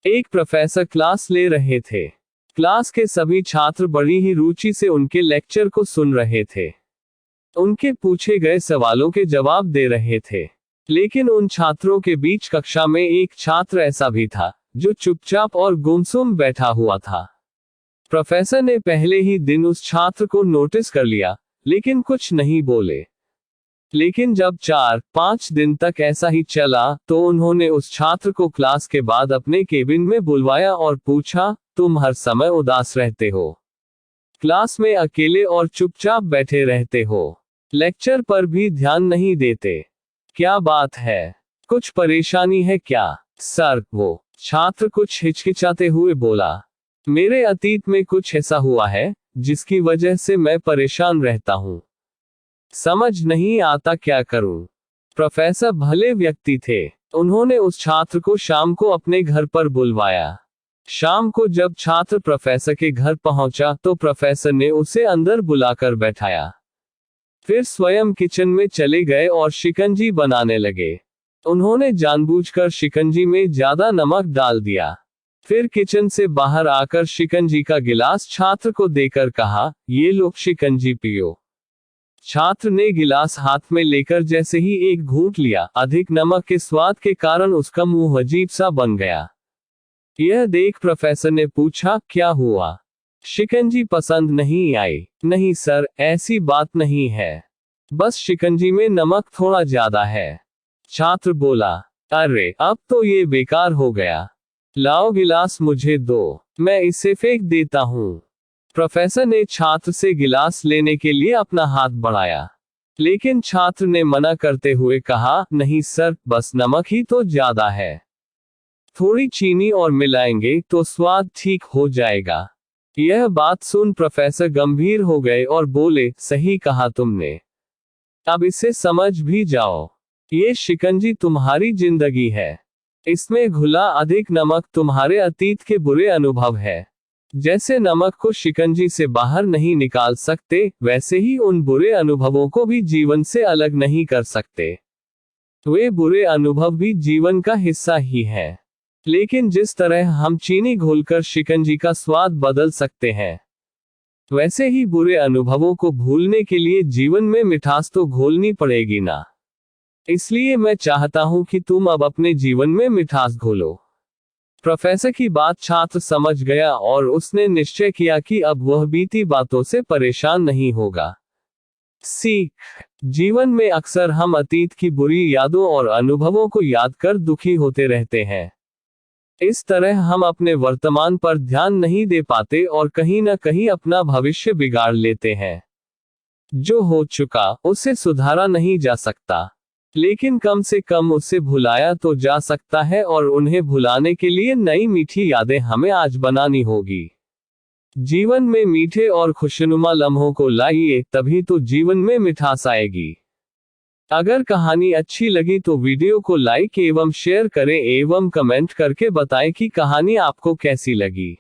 एक professor class ले रहे थे। क्लास के सभी छात्र बड़ी ही रुचि से उनके लेक्चर को सुन रहे थे। उनके पूछे गए सवालों के जवाब दे रहे थे। लेकिन उन छात्रों के बीच कक्षा में एक छात्र ऐसा भी था जो चुपचाप और गुमसुम बैठा हुआ था। प्रोफेसर ने पहले ही दिन उस छात्र को नोटिस कर लिया, लेकिन कुछ नहीं बोले। लेकिन जब 4-5 दिन तक ऐसा ही चला, तो उन्होंने उस छात्र को क्लास के बाद अपने केबिन में बुलवाया और पूछा, तुम हर समय उदास रहते हो, क्लास में अकेले और चुपचाप बैठे रहते हो, लेक्चर पर भी ध्यान नहीं देते, क्या बात है? कुछ परेशानी है क्या? सर, वो छात्र कुछ हिचकिचाते हुए बोला, मेरे अतीत में कुछ ऐसा हुआ है जिसकी वजह से मैं परेशान रहता हूँ। समझ नहीं आता क्या करूं। प्रोफेसर भले व्यक्ति थे। उन्होंने उस छात्र को शाम को अपने घर पर बुलवाया। शाम को जब छात्र प्रोफेसर के घर पहुंचा तो प्रोफेसर ने उसे अंदर बुलाकर बैठाया। फिर स्वयं किचन में चले गए और शिकंजी बनाने लगे। उन्होंने जानबूझकर शिकंजी में ज्यादा नमक डाल दिया। फिर किचन से बाहर आकर शिकंजी का गिलास छात्र को देकर कहा, ये लो शिकंजी पियो। छात्र ने गिलास हाथ में लेकर जैसे ही एक घूंट लिया, अधिक नमक के स्वाद के कारण उसका मुंह अजीब सा बन गया। यह देख प्रोफेसर ने पूछा, क्या हुआ? शिकंजी पसंद नहीं आई? नहीं सर, ऐसी बात नहीं है, बस शिकंजी में नमक थोड़ा ज्यादा है। छात्र बोला, अरे अब तो ये बेकार हो गया, लाओ गिलास मुझे दो, मैं इसे फेंक देता हूँ। प्रोफेसर ने छात्र से गिलास लेने के लिए अपना हाथ बढ़ाया, लेकिन छात्र ने मना करते हुए कहा, नहीं सर, बस नमक ही तो ज्यादा है, थोड़ी चीनी और मिलाएंगे तो स्वाद ठीक हो जाएगा। यह बात सुन प्रोफेसर गंभीर हो गए और बोले, सही कहा तुमने, अब इसे समझ भी जाओ, ये शिकंजी तुम्हारी जिंदगी है, इसमें घुला अधिक नमक तुम्हारे अतीत के बुरे अनुभव है। जैसे नमक को शिकंजी से बाहर नहीं निकाल सकते, वैसे ही उन बुरे अनुभवों को भी जीवन से अलग नहीं कर सकते। वे बुरे अनुभव भी जीवन का हिस्सा ही हैं। लेकिन जिस तरह हम चीनी घोलकर शिकंजी का स्वाद बदल सकते हैं, वैसे ही बुरे अनुभवों को भूलने के लिए जीवन में मिठास तो घोलनी पड़ेगी ना। इसलिए मैं चाहता हूं कि तुम अब अपने जीवन में मिठास घोलो। प्रोफेसर की बात छात्र समझ गया और उसने निश्चय किया कि अब वह बीती बातों से परेशान नहीं होगा। सीख, जीवन में अक्सर हम अतीत की बुरी यादों और अनुभवों को याद कर दुखी होते रहते हैं। इस तरह हम अपने वर्तमान पर ध्यान नहीं दे पाते और कहीं न कहीं अपना भविष्य बिगाड़ लेते हैं। जो हो चुका उसे सुधारा नहीं जा सकता, लेकिन कम से कम उसे भुलाया तो जा सकता है, और उन्हें भुलाने के लिए नई मीठी यादें हमें आज बनानी होगी। जीवन में मीठे और खुशनुमा लम्हों को लाइए, तभी तो जीवन में मिठास आएगी। अगर कहानी अच्छी लगी तो वीडियो को लाइक एवं शेयर करें एवं कमेंट करके बताएं कि कहानी आपको कैसी लगी।